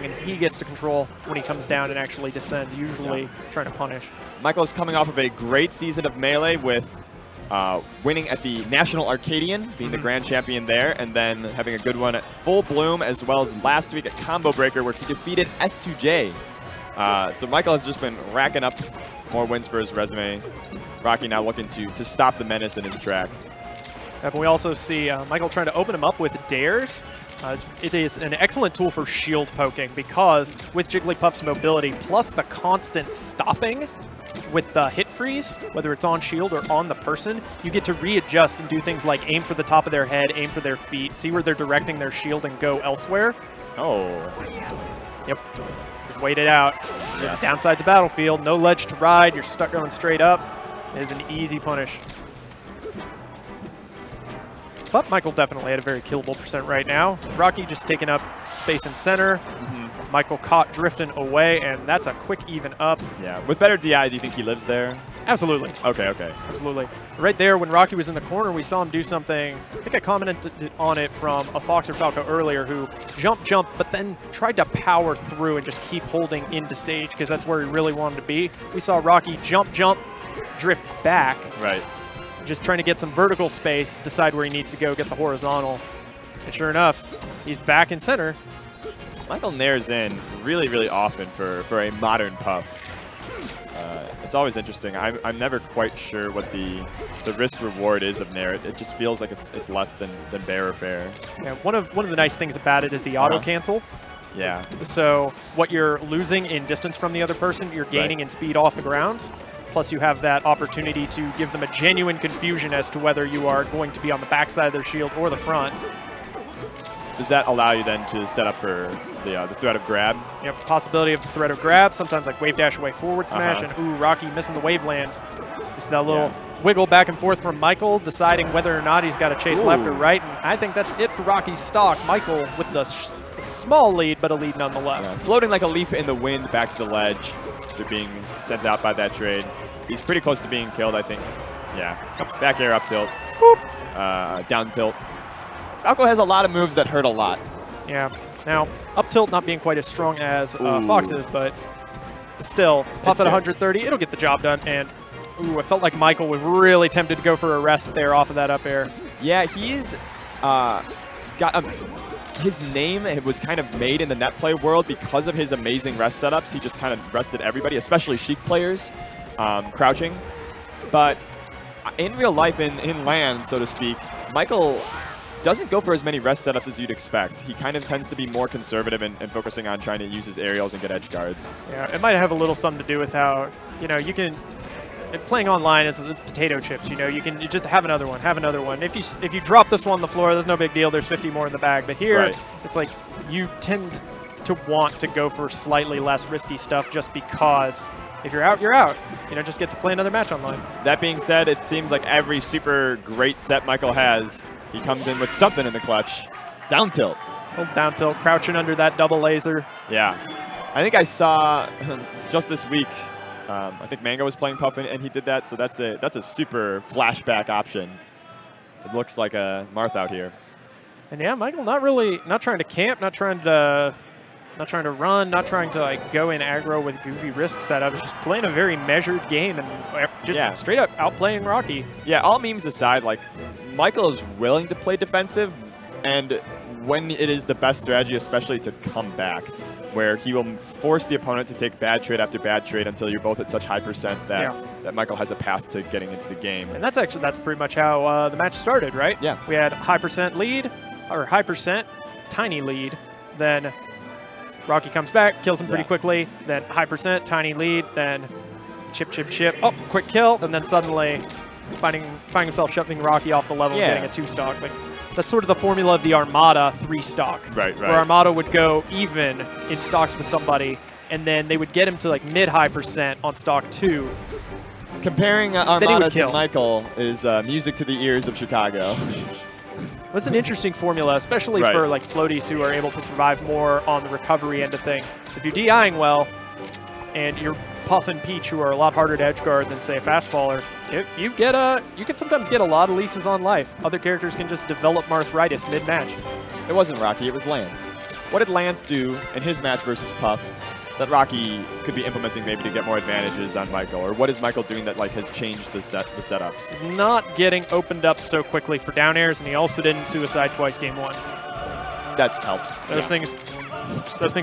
and he gets to control when he comes down and actually descends, usually trying to punish. Michael is coming off of a great season of Melee with winning at the National Arcadian, being the grand champion there, and then having a good one at Full Bloom, as well as last week at Combo Breaker, where he defeated S2J. So Michael has just been racking up more wins for his resume. Rocky now looking to stop the menace in his track. But we also see Michael trying to open him up with dares. It is an excellent tool for shield poking because with Jigglypuff's mobility plus the constant stopping with the hit freeze, whether it's on shield or on the person, you get to readjust and do things like aim for the top of their head, aim for their feet, see where they're directing their shield and go elsewhere. Oh. Yep. Just wait it out. Yeah. Downside to Battlefield, no ledge to ride, you're stuck going straight up. It is an easy punish. But Michael definitely had a very killable percent right now. Rocky just taking up space in center. Michael caught drifting away, and that's a quick even up. Yeah, with better DI, do you think he lives there? Absolutely. Okay, okay. Absolutely. Right there, when Rocky was in the corner, we saw him do something. I think I commented on it from a Fox or Falco earlier, who jumped, but then tried to power through and just keep holding into stage because that's where he really wanted to be. We saw Rocky jump, drift back. Right. Just trying to get some vertical space, decide where he needs to go, get the horizontal. And sure enough, he's back in center. Michael nares in really, really often for a modern Puff. It's always interesting. I'm never quite sure what the risk reward is of nair. It just feels like it's less than bearer fair. Yeah, one of the nice things about it is the auto cancel. Yeah. So what you're losing in distance from the other person, you're gaining in speed off the ground. Plus you have that opportunity to give them a genuine confusion as to whether you are going to be on the backside of their shield or the front. Does that allow you then to set up for the threat of grab? Yep, possibility of the threat of grab, sometimes like wave dash away forward smash, and ooh, Rocky missing the wave land. Just that little wiggle back and forth from Michael, deciding whether or not he's got to chase left or right, and I think that's it for Rocky's stock. Michael with the small lead, but a lead nonetheless. Yeah. Floating like a leaf in the wind back to the ledge. They're being sent out by that trade. He's pretty close to being killed, I think. Yeah. Back air, up tilt. Down tilt. Falco has a lot of moves that hurt a lot. Yeah. Now, up tilt not being quite as strong as Fox's, but still, Puff at 130, it'll get the job done. And, ooh, I felt like Michael was really tempted to go for a rest there off of that up air. Yeah, he's got his name was kind of made in the net play world because of his amazing rest setups. He just kind of rested everybody, especially Sheik players, crouching. But in real life, in LAN, so to speak, Michael doesn't go for as many rest setups as you'd expect. He kind of tends to be more conservative and focusing on trying to use his aerials and get edge guards. Yeah, it might have a little something to do with how, you know, you can, playing online is it's potato chips, you know, you just have another one, have another one. If you drop this one on the floor, there's no big deal, there's 50 more in the bag. But here, it's like you tend to want to go for slightly less risky stuff just because if you're out, you're out. You know, just get to play another match online. That being said, it seems like every super great set Michael has, he comes in with something in the clutch. Down tilt. Down tilt, crouching under that double laser. Yeah. I think I saw just this week, I think Mango was playing Puff and he did that, so that's a super flashback option. It looks like a Marth out here. And yeah, Michael not trying to camp, not trying to run, not trying to like go in aggro with goofy risk setups, just playing a very measured game and just straight up outplaying Rocky. Yeah, all memes aside, like Michael is willing to play defensive, and when it is the best strategy, especially to come back, where he will force the opponent to take bad trade after bad trade until you're both at such high percent that, that Michael has a path to getting into the game. And that's pretty much how the match started, right? Yeah. We had high percent lead, or high percent, tiny lead, then Rocky comes back, kills him pretty quickly, then high percent, tiny lead, then chip, oh, quick kill, and then suddenly finding himself shoving Rocky off the level and getting a 2-stock. Like, that's sort of the formula of the Armada 3-stock. Right. Where Armada would go even in stocks with somebody, and then they would get him to like mid-high percent on stock 2. Comparing Armada to Michael is music to the ears of Chicago. That's an interesting formula, especially for like floaties who are able to survive more on the recovery end of things. So if you're DIing well, and you're Puff and Peach, who are a lot harder to edge guard than say a fast faller, you can sometimes get a lot of leases on life. Other characters can just develop Marthritis mid-match. It wasn't Rocky, it was Lance. what did Lance do in his match versus Puff that Rocky could be implementing maybe to get more advantages on Michael? Or what is Michael doing that like has changed the setups? He's not getting opened up so quickly for down airs, and he also didn't suicide twice game 1. That helps. Those things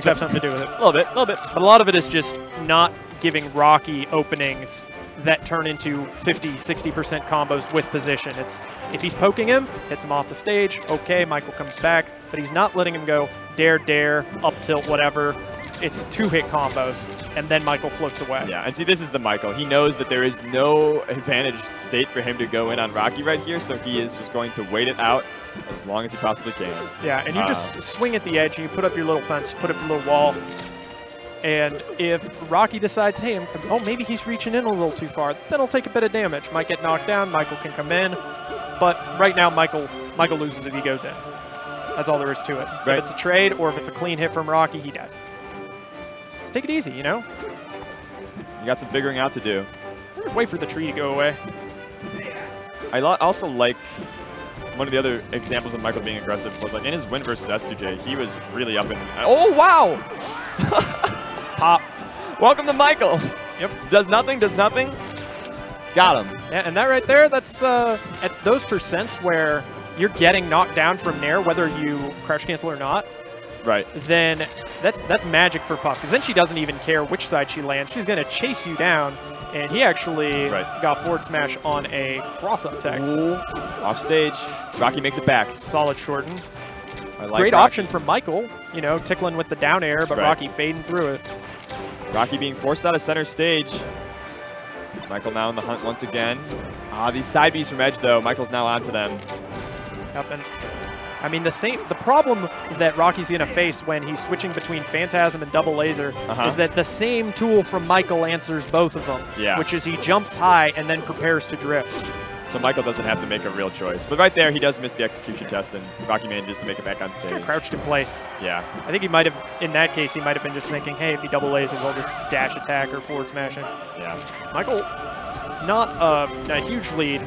have something to do with it. A little bit, a little bit. But a lot of it is just not giving Rocky openings that turn into 50, 60% combos with position. It's if he's poking him, hits him off the stage, okay, Michael comes back, but he's not letting him go dare, dare, up tilt, whatever. It's 2-hit combos, and then Michael floats away. Yeah, and see, this is the Michael. He knows that there is no advantaged state for him to go in on Rocky right here, so he is just going to wait it out as long as he possibly can. Yeah, and you just swing at the edge, and you put up your little fence, put up your little wall. And if Rocky decides, hey, maybe he's reaching in a little too far, then he'll take a bit of damage. Might get knocked down, Michael can come in. But right now, Michael loses if he goes in. That's all there is to it. Right. If it's a trade or if it's a clean hit from Rocky, he dies. Just take it easy, you know? You got some figuring out to do. Wait for the tree to go away. I also like one of the other examples of Michael being aggressive was like in his win versus S2J, he was really up in. Oh, wow! Pop. Welcome to Michael. Yep. Does nothing, does nothing. Got him. Yeah, and that right there, that's at those percents where you're getting knocked down from Nair, whether you crouch cancel or not. Right. Then that's magic for Puff, because then she doesn't even care which side she lands. She's going to chase you down, and he actually got forward smash on a cross-up tag. So. Off stage. Rocky makes it back. Solid shorten. I like Great Rocky. option from Michael, you know, tickling with the down air, but Rocky fading through it. Rocky being forced out of center stage. Michael now in the hunt once again. These side Bs from Edge, though. Michael's now onto them. Yep, and I mean, the problem that Rocky's going to face when he's switching between Phantasm and Double Laser is that the same tool from Michael answers both of them, which is he jumps high and then prepares to drift. So Michael doesn't have to make a real choice. But right there, he does miss the execution test, and Rocky manages to make it back on stage. He's kind of crouched in place. Yeah. I think he might have, in that case, he might have been just thinking, hey, if he double lasers, I'll just dash attack or forward smashing. Yeah. Michael, not a huge lead.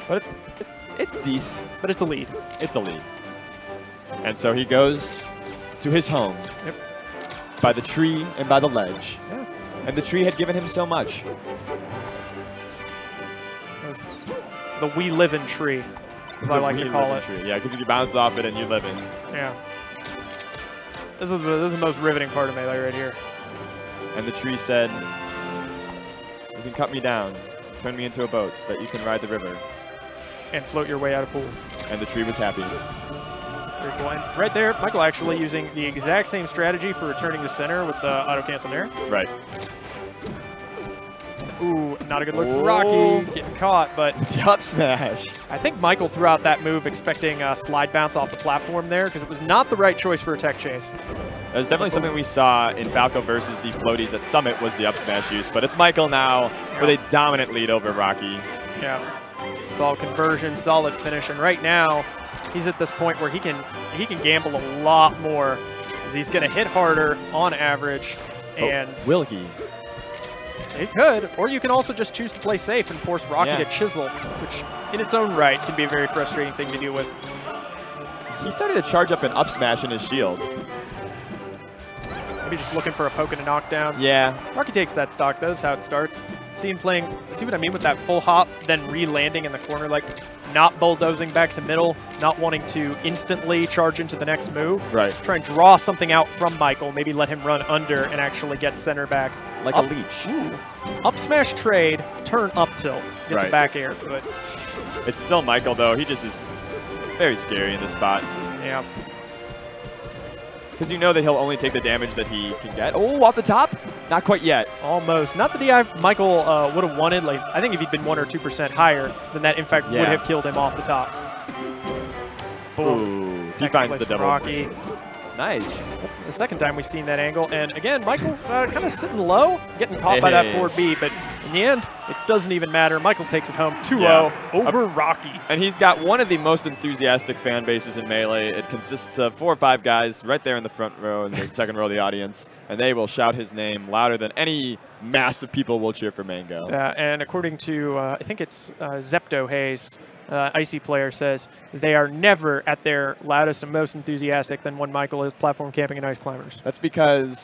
But it's decent. But it's a lead. It's a lead. And so he goes to his home by the tree and by the ledge. Yeah. And the tree had given him so much. The We Live In tree, as I like to call it. Tree. Yeah, because if you bounce off it and you live in. Yeah. This is the most riveting part of Melee right here. And the tree said, you can cut me down, turn me into a boat so that you can ride the river. And float your way out of pools. And the tree was happy. Very cool. And right there, Michael actually using the exact same strategy for returning to center with the auto-cancel Nair. Right. Ooh, not a good look for Rocky. Getting caught, but up smash. I think Michael threw out that move expecting a slide bounce off the platform there, because it was not the right choice for a tech chase. That was definitely something we saw in Falco versus the floaties at Summit was the up smash use, but it's Michael now with a dominant lead over Rocky. Yeah. Solid conversion, solid finish, and right now he's at this point where he can gamble a lot more. He's going to hit harder on average, and will he? He could, or you can also just choose to play safe and force Rocky to chisel, which in its own right can be a very frustrating thing to deal with. He started to charge up an up smash in his shield. Maybe just looking for a poke and a knockdown. Yeah. Rocky takes that stock, though. That's how it starts. See him playing, see what I mean with that full hop, then re-landing in the corner, like not bulldozing back to middle, not wanting to instantly charge into the next move. Right. Try and draw something out from Michael, maybe let him run under and actually get center back. Like a leech. Ooh. Up smash trade, turn up tilt. Gets a back air, but it's still Michael, though. He just is very scary in this spot. Yeah. Because you know that he'll only take the damage that he can get. Oh, off the top? Not quite yet. Almost. Not the DI Michael would have wanted. Like, I think if he'd been 1 or 2% higher, then that, in fact, would have killed him off the top. Boom. Ooh, he finds the double. Rocky. Nice. The second time we've seen that angle. And again, Michael kind of sitting low, getting caught by that forward B. But in the end, it doesn't even matter. Michael takes it home 2-0 over Rocky. And he's got one of the most enthusiastic fan bases in Melee. It consists of 4 or 5 guys right there in the front row and the second row of the audience. And they will shout his name louder than any mass of people will cheer for Mango. And according to, I think it's Zepto Hayes, Icy player says, they are never at their loudest and most enthusiastic than when Michael is platform camping and ice climbers. That's because